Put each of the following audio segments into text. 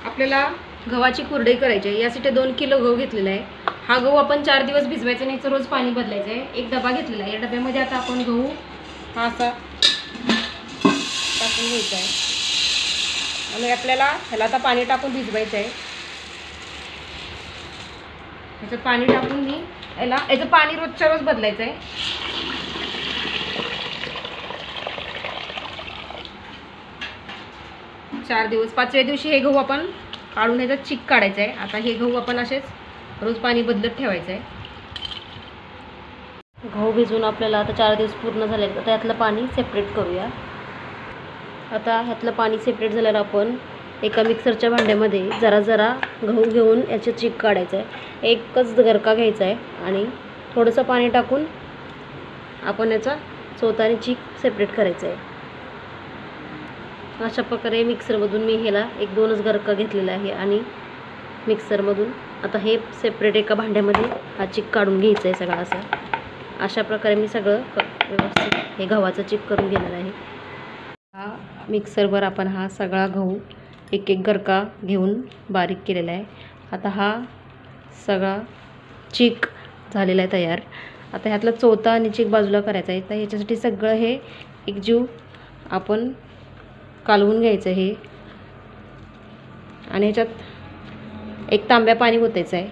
आपल्याला गव्हाची कुरडई करायची आहे। यासाठी 2 किलो गहू घेतलेला आहे। हा गहू आपण 4 दिवस भिजवायचा आणि रोज पाणी बदलायचं आहे। एक डबा घेतलेला आहे। या डब्यामध्ये आता आपण गहू हा असा टाकून घ्यायचा आहे आणि आपल्याला ह्याला आता पाणी टाकून भिजवायचं आहे। ह्याचं पाणी टाकून याचं पाणी रोजच्या रोज बदलायचं आहे। 4 दिवस 5व्या दिवशी हे गहू आपण काढून याचा चिक काढायचा आहे। आता हे गहू आपण असेच रोज पाणी बदलत ठेवायचं आहे। गहू भिजवून आपल्याला आता 4 दिवस पूर्ण झाले तर त्यातलं पाणी सेपरेट करूया। आता ह्यातलं पाणी सेपरेट झाल्यावर आपण एका मिक्सरच्या भांड्यामध्ये जरा जरा गहू घेऊन याचे चिक काढायचं आहे। एकच गरका घ्यायचा आहे आणि थोडंसं पाणी टाकून आपण याचा चोथाने चिक सेपरेट करायचं आहे। अशा प्रकारे मिक्सरमधून मी ह्याला 1-2च गरका घेतलेला आहे आणि मिक्सरमधून आता हे सेपरेट एका भांड्यामध्ये हा चिक काढून घ्यायचा आहे सगळा असा। अशा प्रकारे मी सगळं व्यवस्थित हे गव्हाचं चिक करून घेणार आहे। हा मिक्सरवर आपण हा सगळा गहू एक गरका घेऊन बारीक केलेला आहे। आता हा सगळा चिक झालेला आहे तयार। आता ह्यातला चोथा आणि चिक बाजूला करायचा आहे। तर ह्याच्यासाठी सगळं हे एकजीव आपण कालवून घ्यायचं आहे आणि ह्याच्यात 1 तांब्या पाणी ओतायचं आहे।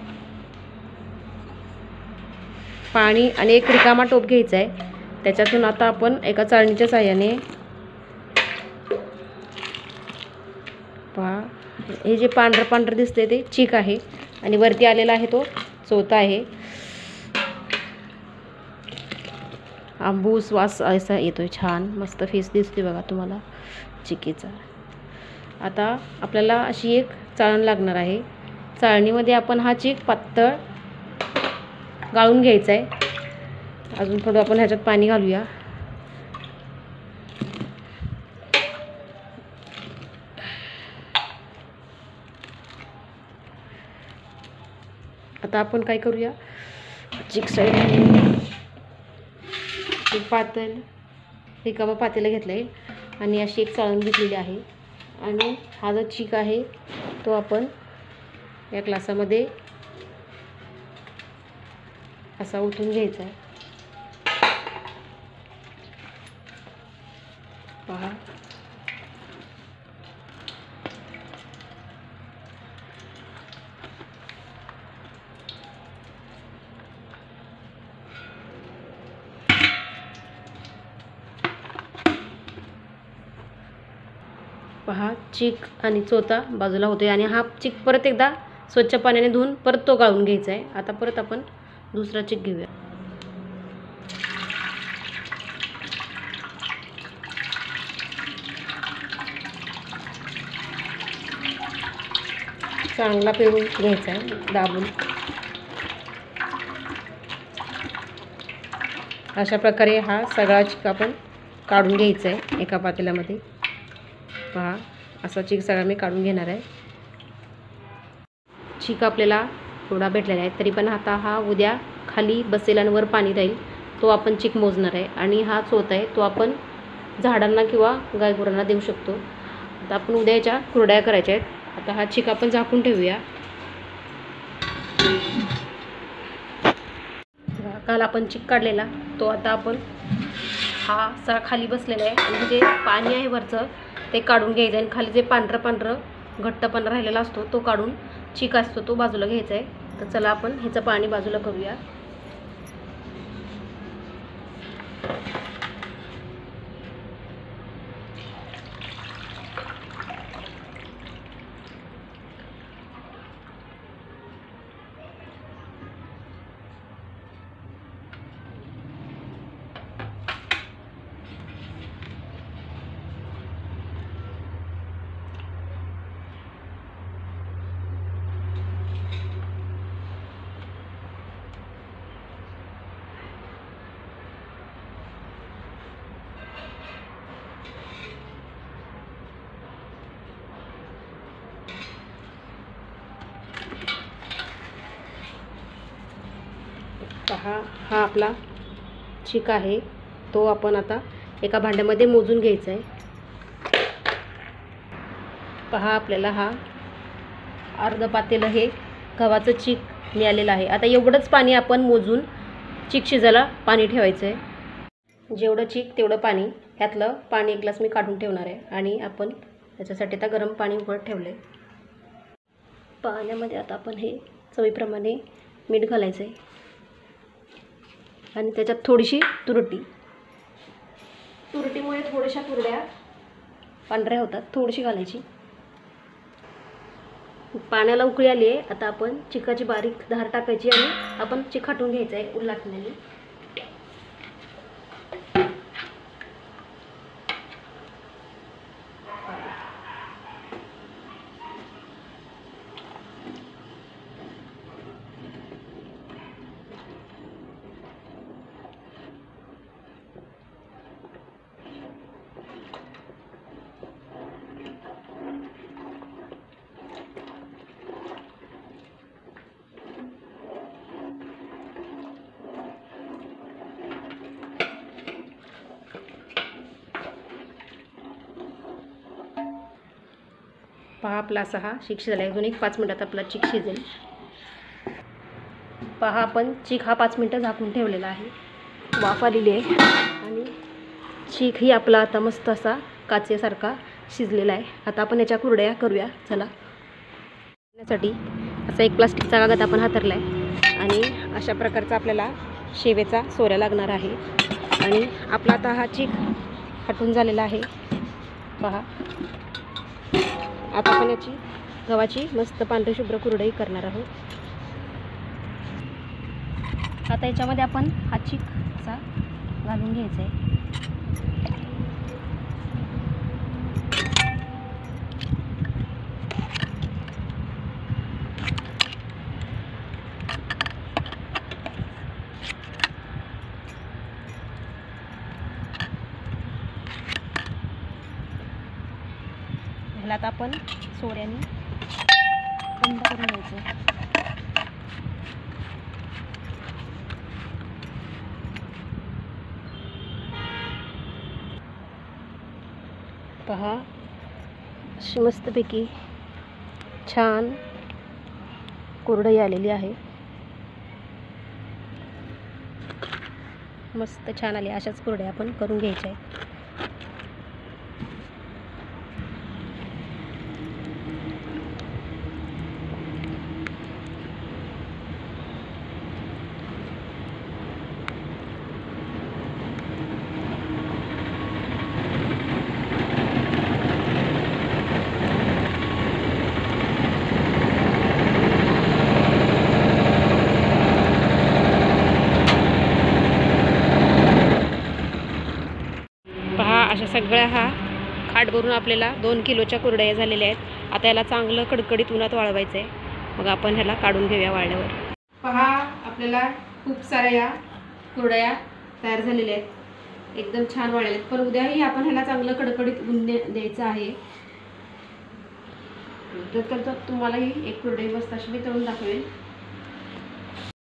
पाणी आणि एक रिकामा टोप घ्यायचा आहे। त्याच्यातून आता आपण एका चाळणीच्या साहाय्याने पहा हे जे पांढरं पांढरं दिसते ते चिक आहे आणि वरती आलेला आहे तो चोथा आहे। आंबूस वास असा येतोय, छान मस्त फेस दिसते बघा तुम्हाला चिकीचा। आता आपल्याला अशी एक चाळण लागणार आहे। चाळणीमध्ये आपण हा चिक पातळ गाळून घ्यायचा आहे। अजून थोडं आपण ह्याच्यात पाणी घालूया। आता आपण काय करूया, चिक साईड एक पातेल रिकामा पातेलं घेतलं आहे आणि अशी एक चाळण घेतलेली आहे आणि हा जो चिक आहे तो आपण या ग्लासामध्ये असा ओतून घ्यायचा आहे। पहा पहा चिक आणि चोथा बाजूला होतोय आणि हा चिक परत एकदा स्वच्छ पाण्याने धुवून परत तो गाळून घ्यायचा आहे। आता परत आपण दुसरा चिक घेऊया। चांगला पिळून घ्यायचा आहे दाबून। अशा प्रकारे हा सगळा चिक आपण काढून घ्यायचा आहे एका पातेल्यामध्ये। पहा असा चिक सगळा मी काढून घेणार आहे। चिक आपल्याला थोडा भेटलेला आहे तरी पण आता हा उद्या खाली बसेल आणि वर पाणी राहील तो आपण चिक मोजणार आहे आणि हा चोथा आहे तो आपण झाडांना किंवा गायगुरांना देऊ शकतो। आता आपण उद्या याच्या कुरड्या करायच्या आहेत। आता हा चिक आपण झाकून ठेवूया। काल आपण चिक काढलेला तो आता आपण हा सगळा खाली बसलेला आहे आणि जे पाणी आहे वरचं ते काढून घ्यायचं आहे आणि खाली जे पांढरं घट्टपणा राहिलेला असतो तो काढून चिक असतो तो बाजूला घ्यायचा आहे। तर चला आपण ह्याचं पाणी बाजूला करूया। पहा हा आपला चिक आहे तो आपण आता एका भांड्यामध्ये मोजून घ्यायचा आहे। पहा आपल्याला हा अर्ध पातेलं हे गव्हाचं चीक मिळालेलं आहे. आता एवढंच पाणी आपण मोजून चीक शिजायला पाणी ठेवायचं आहे. जेवढं चीक तेवढं पाणी, ह्यातलं पाणी 1 ग्लास मी काढून ठेवणार आहे आणि आपण त्याच्यासाठी आता गरम पाणी उकळत ठेवलं आहे. पाण्यामध्ये आता आपण हे चवीप्रमाणे मीठ घालायचं आहे आणि त्याच्यात थोडीशी तुरटीमुळे थोड्याशा कुरड्या पांढऱ्या होतात, थोडीशी घालायची. पाण्याला उकळी आली आहे. आता आपण चिकाची बारीक धार टाकायची आणि आपण चिक खाटून घ्यायचं आहे उलटण्याने. पहा आपला असा हा चीक शिजला. अजून एक 5 मिनटात आपला चीक शिजेल. पहा आपण चीक हा 5 मिनटं झाकून ठेवलेला आहे. वाफ आलेली आहे आणि चीक ही आपला आता मस्त असा काचेसारखा शिजलेला आहे. आता आपण याच्या कुरड्या करूया. चला. त्यासाठी असा एक प्लास्टिकचा कागद आपण हातरला आहे आणि अशा प्रकारचा आपल्याला शेवेचा सोऱ्या लागणार आहे. आणि आपला आता हा चीक हटून झालेला आहे. पहा आता आपण याची गव्हाची मस्त पांढरी शुभ्र कुरडई करणार आहोत. आता याच्यामध्ये आपण हा चीक असा घालून घ्यायचा आहे. ह्याला आता आपण सोऱ्याने बंद करून घ्यायचं. पहा अशी मस्तपैकी छान कुरडई आलेली आहे. मस्त छान आली. अशाच कुरड्या आपण करून घ्यायच्या आहेत. अशा सगळ्या हा खाट भरून आपल्याला 2 किलोच्या कुरडया झालेल्या आहेत. आता याला चांगलं कडकडीत उन्हात वाळवायचं आहे. मग आपण ह्याला काढून घेऊया वाळल्यावर. पहा आपल्याला खूप साऱ्या या कुरडया तयार झालेल्या आहेत. एकदम छान वाळलेल्या आहेत. पण उद्याही आपण ह्याला चांगलं कडकडीत ऊन द्यायचं आहे. तर तुम्हालाही एक कुरडई मस्त अशी मी तळून दाखवेल.